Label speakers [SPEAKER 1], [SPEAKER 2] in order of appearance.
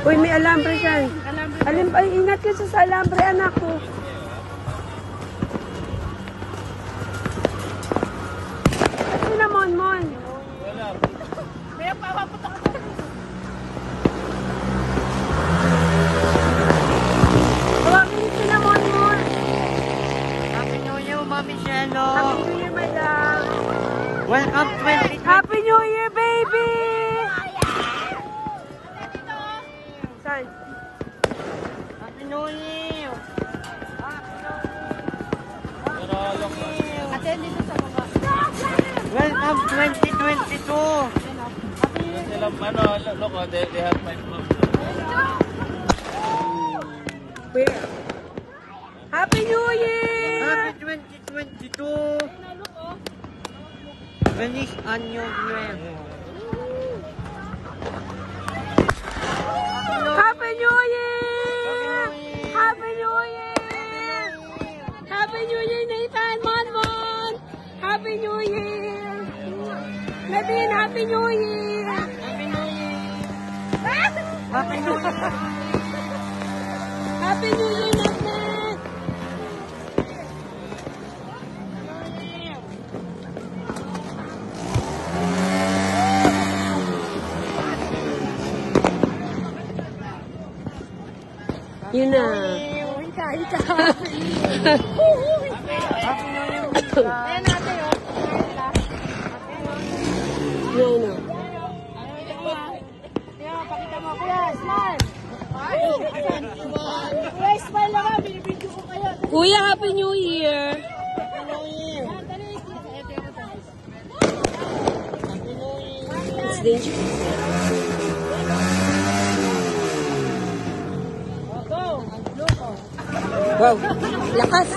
[SPEAKER 1] Uy, may alambre dyan. Ay, ingat ka sa alambre, anak ko. At sinamon-mon.
[SPEAKER 2] Wala.
[SPEAKER 3] May papaputok ka.
[SPEAKER 1] Hawakin yung sinamon-mon.
[SPEAKER 2] Happy New Year, Mami Shelo.
[SPEAKER 1] Happy New Year, madam.
[SPEAKER 2] Welcome 2020.
[SPEAKER 1] Happy New Year, baby! Saan?
[SPEAKER 2] Happy New Year.
[SPEAKER 3] Ate, dito sa baba.
[SPEAKER 2] Welcome 2022.
[SPEAKER 4] Look, they have my mom.
[SPEAKER 1] Where? Happy New Year!
[SPEAKER 2] Happy 2022. Feliz Año Nuevo.
[SPEAKER 1] Happy New Year! Happy New Year! Happy New Year, Nathan! Monmon! Happy New Year! Nadine, Happy New Year!
[SPEAKER 2] Happy New Year. Happy New Year.
[SPEAKER 1] Happy New Year, Nathan! Yun na.
[SPEAKER 3] Hika, hika.
[SPEAKER 2] Happy New Year.
[SPEAKER 3] Ayan natin, oh.
[SPEAKER 1] Yun na.
[SPEAKER 3] Kuya, pakita mo. Kuya, smile. Kuya, smile naman. Binibidyo ko kayo.
[SPEAKER 1] Kuya, Happy New Year! It's dangerous. Wow, lakas!